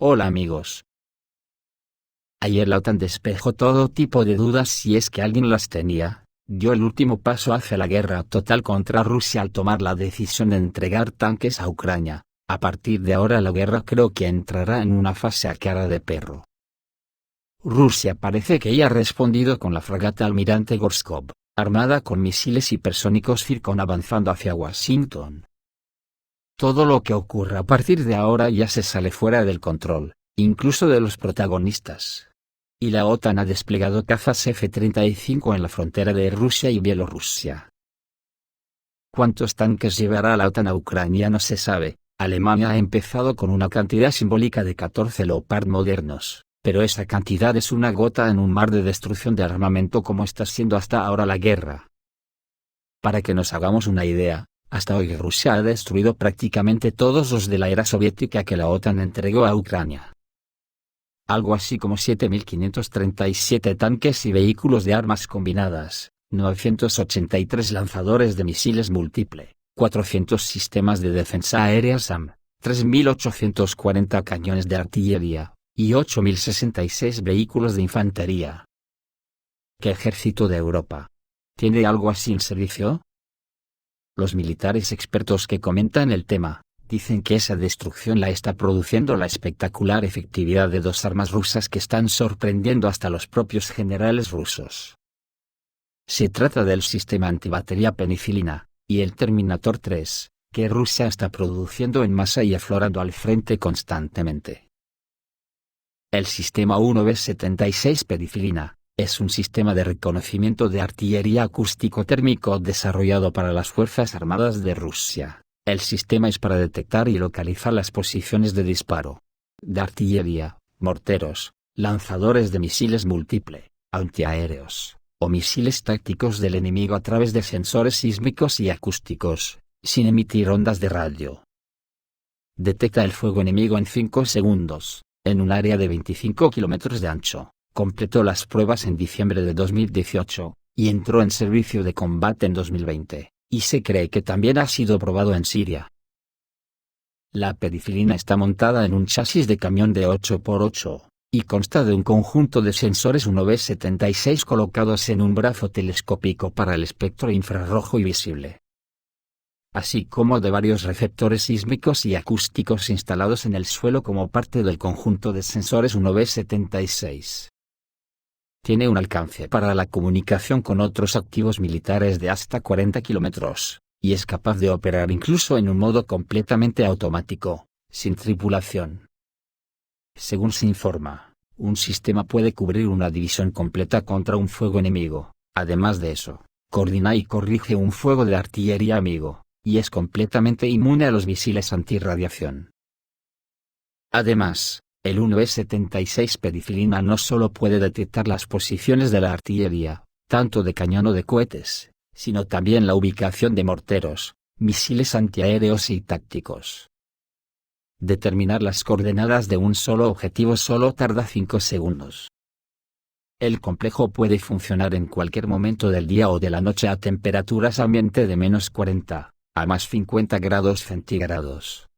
Hola amigos. Ayer la OTAN despejó todo tipo de dudas si es que alguien las tenía, dio el último paso hacia la guerra total contra Rusia al tomar la decisión de entregar tanques a Ucrania. A partir de ahora la guerra creo que entrará en una fase a cara de perro. Rusia parece que ya ha respondido con la fragata Almirante Gorshkov, armada con misiles hipersónicos Zircon avanzando hacia Washington. Todo lo que ocurra a partir de ahora ya se sale fuera del control, incluso de los protagonistas. Y la OTAN ha desplegado cazas F-35 en la frontera de Rusia y Bielorrusia. ¿Cuántos tanques llevará la OTAN a Ucrania? No se sabe. Alemania ha empezado con una cantidad simbólica de 14 Leopard modernos, pero esa cantidad es una gota en un mar de destrucción de armamento como está siendo hasta ahora la guerra. Para que nos hagamos una idea, hasta hoy Rusia ha destruido prácticamente todos los de la era soviética que la OTAN entregó a Ucrania. Algo así como 7.537 tanques y vehículos de armas combinadas, 983 lanzadores de misiles múltiple, 400 sistemas de defensa aérea SAM, 3.840 cañones de artillería, y 8.066 vehículos de infantería. ¿Qué ejército de Europa tiene algo así en servicio? Los militares expertos que comentan el tema, dicen que esa destrucción la está produciendo la espectacular efectividad de dos armas rusas que están sorprendiendo hasta los propios generales rusos. Se trata del sistema antibatería penicilina, y el Terminator 3, que Rusia está produciendo en masa y aflorando al frente constantemente. El sistema 1B76 penicilina es un sistema de reconocimiento de artillería acústico-térmico desarrollado para las Fuerzas Armadas de Rusia. El sistema es para detectar y localizar las posiciones de disparo de artillería, morteros, lanzadores de misiles múltiple, antiaéreos, o misiles tácticos del enemigo a través de sensores sísmicos y acústicos, sin emitir ondas de radio. Detecta el fuego enemigo en 5 segundos, en un área de 25 kilómetros de ancho. Completó las pruebas en diciembre de 2018, y entró en servicio de combate en 2020, y se cree que también ha sido probado en Siria. La penicilina está montada en un chasis de camión de 8x8, y consta de un conjunto de sensores 1B76 colocados en un brazo telescópico para el espectro infrarrojo y visible, así como de varios receptores sísmicos y acústicos instalados en el suelo como parte del conjunto de sensores 1B76. Tiene un alcance para la comunicación con otros activos militares de hasta 40 kilómetros, y es capaz de operar incluso en un modo completamente automático, sin tripulación. Según se informa, un sistema puede cubrir una división completa contra un fuego enemigo. Además de eso, coordina y corrige un fuego de artillería amigo, y es completamente inmune a los misiles antirradiación. Además, el 1B76 penicilina no solo puede detectar las posiciones de la artillería, tanto de cañón o de cohetes, sino también la ubicación de morteros, misiles antiaéreos y tácticos. Determinar las coordenadas de un solo objetivo solo tarda 5 segundos. El complejo puede funcionar en cualquier momento del día o de la noche a temperaturas ambiente de -40, a +50 grados centígrados.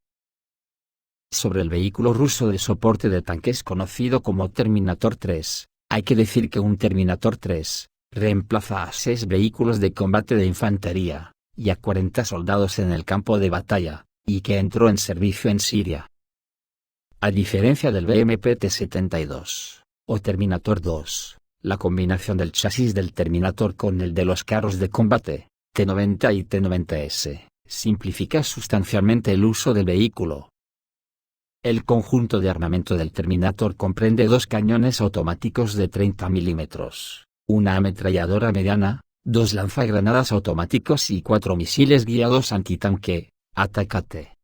Sobre el vehículo ruso de soporte de tanques conocido como Terminator 3, hay que decir que un Terminator 3 reemplaza a 6 vehículos de combate de infantería, y a 40 soldados en el campo de batalla, y que entró en servicio en Siria. A diferencia del BMP T-72, o Terminator 2, la combinación del chasis del Terminator con el de los carros de combate, T-90 y T-90S, simplifica sustancialmente el uso del vehículo. El conjunto de armamento del Terminator comprende 2 cañones automáticos de 30 milímetros, una ametralladora mediana, 2 lanzagranadas automáticos y 4 misiles guiados antitanque, ATACAT.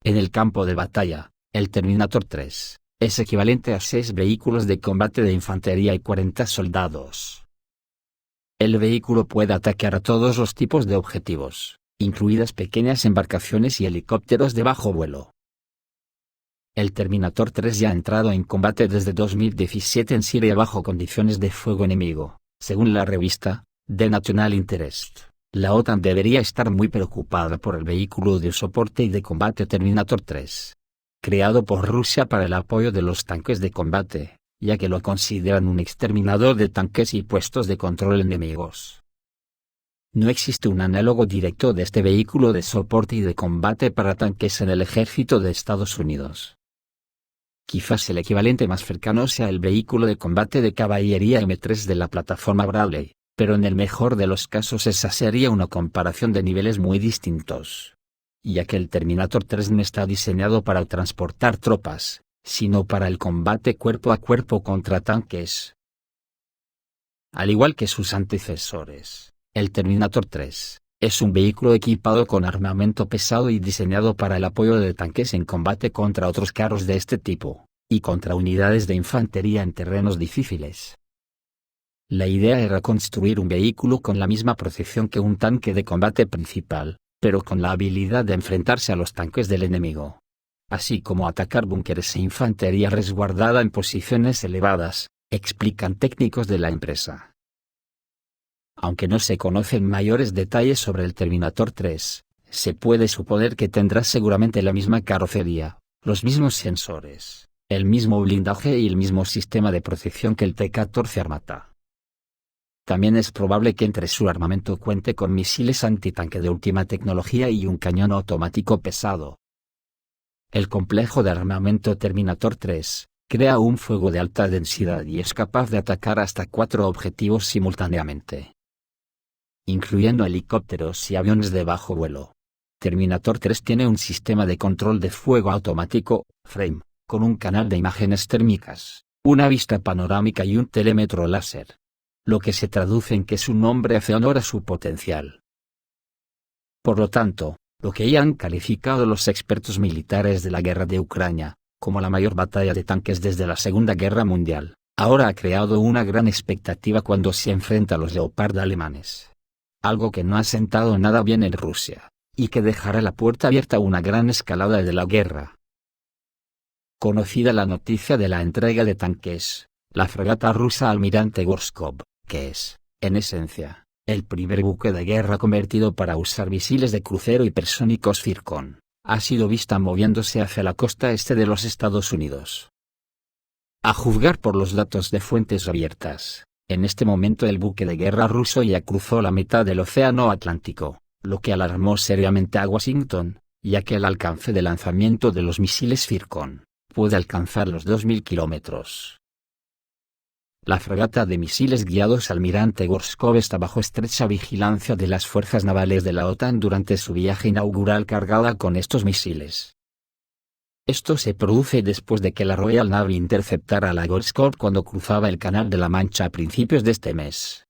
En el campo de batalla, el Terminator 3 es equivalente a 6 vehículos de combate de infantería y 40 soldados. El vehículo puede atacar a todos los tipos de objetivos, incluidas pequeñas embarcaciones y helicópteros de bajo vuelo. El Terminator 3 ya ha entrado en combate desde 2017 en Siria bajo condiciones de fuego enemigo, según la revista The National Interest. La OTAN debería estar muy preocupada por el vehículo de soporte y de combate Terminator 3. creado por Rusia para el apoyo de los tanques de combate, ya que lo consideran un exterminador de tanques y puestos de control enemigos. No existe un análogo directo de este vehículo de soporte y de combate para tanques en el ejército de Estados Unidos. Quizás el equivalente más cercano sea el vehículo de combate de caballería M3 de la plataforma Bradley, pero en el mejor de los casos esa sería una comparación de niveles muy distintos. Ya que el Terminator 3 no está diseñado para transportar tropas, sino para el combate cuerpo a cuerpo contra tanques. Al igual que sus antecesores, el Terminator 3 es un vehículo equipado con armamento pesado y diseñado para el apoyo de tanques en combate contra otros carros de este tipo, y contra unidades de infantería en terrenos difíciles. La idea era construir un vehículo con la misma protección que un tanque de combate principal, pero con la habilidad de enfrentarse a los tanques del enemigo, así como atacar búnkeres e infantería resguardada en posiciones elevadas, explican técnicos de la empresa. Aunque no se conocen mayores detalles sobre el Terminator 3, se puede suponer que tendrá seguramente la misma carrocería, los mismos sensores, el mismo blindaje y el mismo sistema de protección que el T-14 Armata. También es probable que entre su armamento cuente con misiles antitanque de última tecnología y un cañón automático pesado. El complejo de armamento Terminator 3 crea un fuego de alta densidad y es capaz de atacar hasta 4 objetivos simultáneamente, incluyendo helicópteros y aviones de bajo vuelo. Terminator 3 tiene un sistema de control de fuego automático, FRAME, con un canal de imágenes térmicas, una vista panorámica y un telémetro láser, lo que se traduce en que su nombre hace honor a su potencial. Por lo tanto, lo que ya han calificado los expertos militares de la guerra de Ucrania, como la mayor batalla de tanques desde la Segunda Guerra Mundial, ahora ha creado una gran expectativa cuando se enfrenta a los Leopard alemanes. Algo que no ha sentado nada bien en Rusia, y que dejará la puerta abierta a una gran escalada de la guerra. Conocida la noticia de la entrega de tanques, la fragata rusa Almirante Gorshkov, que es, en esencia, el primer buque de guerra convertido para usar misiles de crucero hipersónicos Zircon, ha sido vista moviéndose hacia la costa este de los Estados Unidos. A juzgar por los datos de fuentes abiertas, en este momento el buque de guerra ruso ya cruzó la mitad del Océano Atlántico, lo que alarmó seriamente a Washington, ya que el alcance de lanzamiento de los misiles Zircon puede alcanzar los 2.000 kilómetros. La fragata de misiles guiados Almirante Gorshkov está bajo estrecha vigilancia de las fuerzas navales de la OTAN durante su viaje inaugural cargada con estos misiles. Esto se produce después de que la Royal Navy interceptara a la Gorshkov cuando cruzaba el Canal de la Mancha a principios de este mes.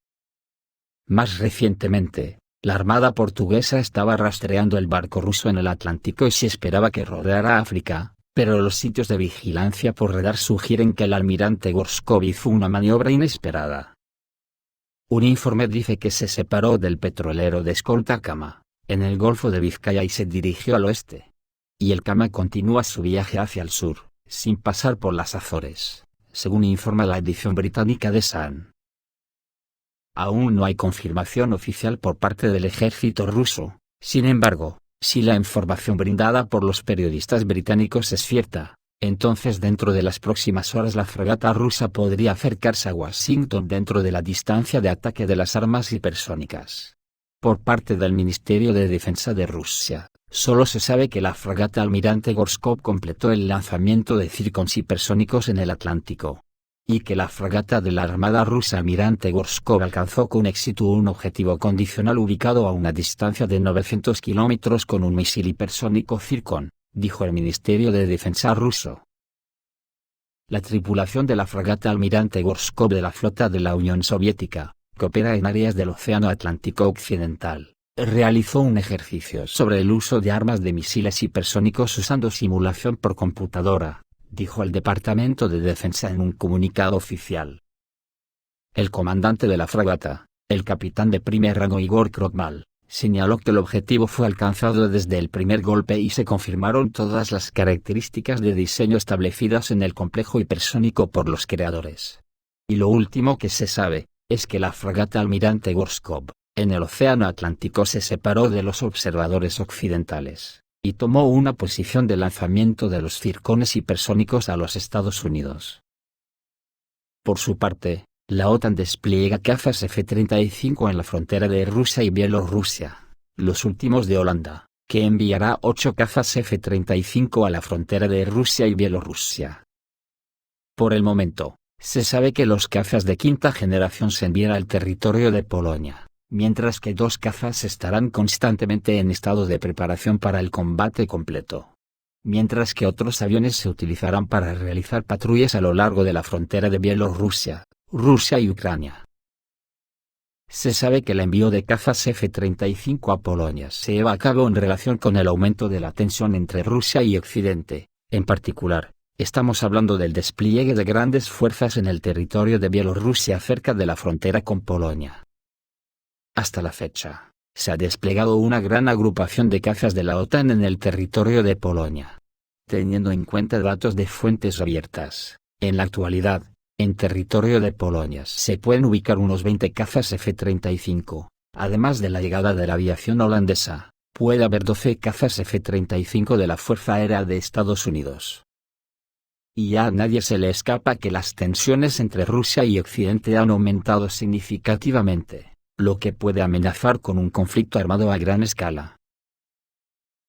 Más recientemente, la Armada portuguesa estaba rastreando el barco ruso en el Atlántico y se esperaba que rodeara África, pero los sitios de vigilancia por radar sugieren que el Almirante Gorshkov hizo una maniobra inesperada. Un informe dice que se separó del petrolero de escolta Kama, en el Golfo de Vizcaya y se dirigió al oeste. Y el Kama continúa su viaje hacia el sur, sin pasar por las Azores, según informa la edición británica de Sun. Aún no hay confirmación oficial por parte del ejército ruso, sin embargo, si la información brindada por los periodistas británicos es cierta, entonces dentro de las próximas horas la fragata rusa podría acercarse a Washington dentro de la distancia de ataque de las armas hipersónicas. Por parte del Ministerio de Defensa de Rusia, solo se sabe que la fragata Almirante Gorshkov completó el lanzamiento de Zircons hipersónicos en el Atlántico, y que la fragata de la Armada rusa Almirante Gorshkov alcanzó con éxito un objetivo condicional ubicado a una distancia de 900 kilómetros con un misil hipersónico Zircon, dijo el Ministerio de Defensa ruso. La tripulación de la fragata Almirante Gorshkov de la flota de la Unión Soviética, que opera en áreas del Océano Atlántico Occidental, realizó un ejercicio sobre el uso de armas de misiles hipersónicos usando simulación por computadora, dijo el Departamento de Defensa en un comunicado oficial. El comandante de la fragata, el capitán de primer rango Igor Krokmal, señaló que el objetivo fue alcanzado desde el primer golpe y se confirmaron todas las características de diseño establecidas en el complejo hipersónico por los creadores. Y lo último que se sabe, es que la fragata Almirante Gorshkov, en el Océano Atlántico se separó de los observadores occidentales, y tomó una posición de lanzamiento de los circones hipersónicos a los Estados Unidos. Por su parte, la OTAN despliega cazas F-35 en la frontera de Rusia y Bielorrusia, los últimos de Holanda, que enviará 8 cazas F-35 a la frontera de Rusia y Bielorrusia. Por el momento, se sabe que los cazas de quinta generación se envían al territorio de Polonia, mientras que 2 cazas estarán constantemente en estado de preparación para el combate completo, mientras que otros aviones se utilizarán para realizar patrullas a lo largo de la frontera de Bielorrusia, Rusia y Ucrania. Se sabe que el envío de cazas F-35 a Polonia se lleva a cabo en relación con el aumento de la tensión entre Rusia y Occidente. En particular, estamos hablando del despliegue de grandes fuerzas en el territorio de Bielorrusia cerca de la frontera con Polonia. Hasta la fecha, se ha desplegado una gran agrupación de cazas de la OTAN en el territorio de Polonia. Teniendo en cuenta datos de fuentes abiertas, en la actualidad, en territorio de Polonia se pueden ubicar unos 20 cazas F-35, además de la llegada de la aviación holandesa, puede haber 12 cazas F-35 de la Fuerza Aérea de Estados Unidos. Y ya a nadie se le escapa que las tensiones entre Rusia y Occidente han aumentado significativamente, lo que puede amenazar con un conflicto armado a gran escala.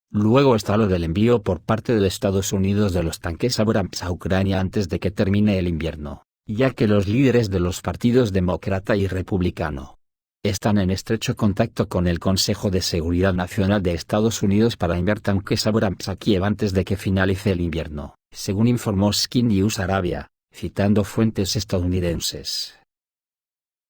Luego está lo del envío por parte de Estados Unidos de los tanques Abrams a Ucrania antes de que termine el invierno, ya que los líderes de los partidos demócrata y republicano están en estrecho contacto con el Consejo de Seguridad Nacional de Estados Unidos para enviar tanques Abrams a Kiev antes de que finalice el invierno, según informó Sky News Arabia, citando fuentes estadounidenses.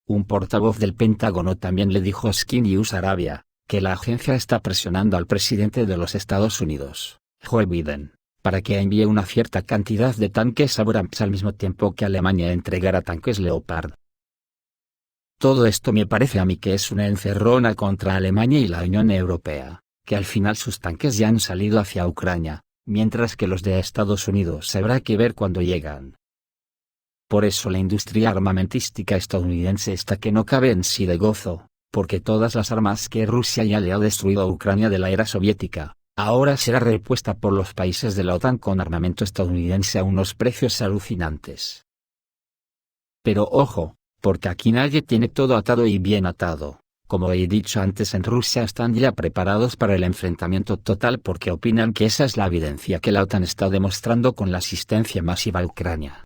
Un portavoz del Pentágono también le dijo a Sky News Arabia que la agencia está presionando al presidente de los Estados Unidos, Joe Biden, para que envíe una cierta cantidad de tanques Abrams al mismo tiempo que Alemania entregará tanques Leopard. Todo esto me parece a mí que es una encerrona contra Alemania y la Unión Europea, que al final sus tanques ya han salido hacia Ucrania, mientras que los de Estados Unidos habrá que ver cuándo llegan. Por eso la industria armamentística estadounidense está que no cabe en sí de gozo, porque todas las armas que Rusia ya le ha destruido a Ucrania de la era soviética, ahora será repuesta por los países de la OTAN con armamento estadounidense a unos precios alucinantes. Pero ojo, porque aquí nadie tiene todo atado y bien atado. Como he dicho antes, en Rusia están ya preparados para el enfrentamiento total porque opinan que esa es la evidencia que la OTAN está demostrando con la asistencia masiva a Ucrania.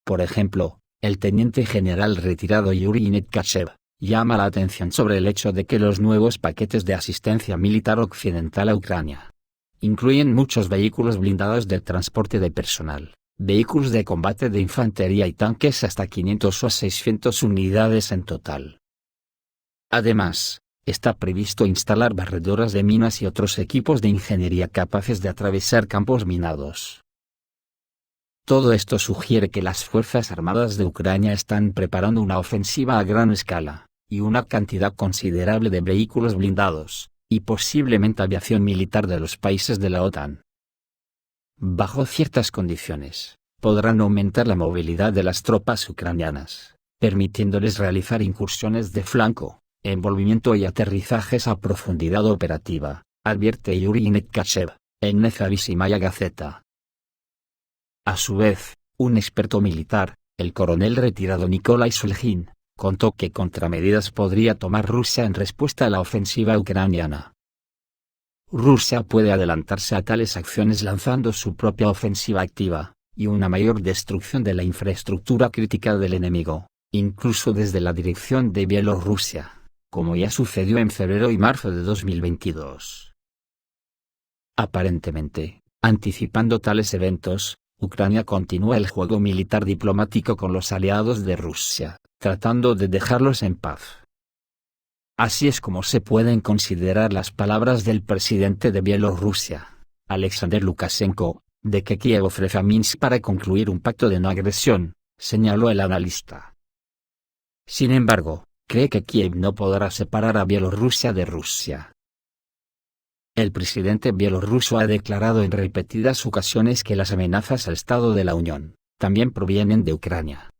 Por ejemplo, el teniente general retirado Yuri Netkachev llama la atención sobre el hecho de que los nuevos paquetes de asistencia militar occidental a Ucrania incluyen muchos vehículos blindados de transporte de personal, vehículos de combate de infantería y tanques hasta 500 o 600 unidades en total. Además, está previsto instalar barredoras de minas y otros equipos de ingeniería capaces de atravesar campos minados. Todo esto sugiere que las Fuerzas Armadas de Ucrania están preparando una ofensiva a gran escala, y una cantidad considerable de vehículos blindados, y posiblemente aviación militar de los países de la OTAN. Bajo ciertas condiciones, podrán aumentar la movilidad de las tropas ucranianas, permitiéndoles realizar incursiones de flanco, envolvimiento y aterrizajes a profundidad operativa, advierte Yuri Netkachev, en Nezavissimaya Gazeta. A su vez, un experto militar, el coronel retirado Nikolai Sulgin, contó qué contramedidas podría tomar Rusia en respuesta a la ofensiva ucraniana. Rusia puede adelantarse a tales acciones lanzando su propia ofensiva activa, y una mayor destrucción de la infraestructura crítica del enemigo, incluso desde la dirección de Bielorrusia, como ya sucedió en febrero y marzo de 2022. Aparentemente, anticipando tales eventos, Ucrania continúa el juego militar diplomático con los aliados de Rusia, tratando de dejarlos en paz. Así es como se pueden considerar las palabras del presidente de Bielorrusia, Alexander Lukashenko, de que Kiev ofrece a Minsk para concluir un pacto de no agresión, señaló el analista. Sin embargo, cree que Kiev no podrá separar a Bielorrusia de Rusia. El presidente bielorruso ha declarado en repetidas ocasiones que las amenazas al Estado de la Unión también provienen de Ucrania.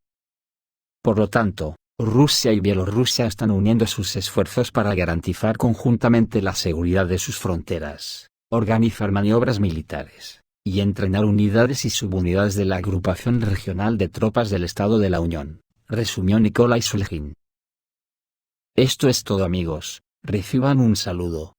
Por lo tanto, Rusia y Bielorrusia están uniendo sus esfuerzos para garantizar conjuntamente la seguridad de sus fronteras, organizar maniobras militares, y entrenar unidades y subunidades de la Agrupación Regional de Tropas del Estado de la Unión, resumió Nikolai Shulgin. Esto es todo, amigos, reciban un saludo.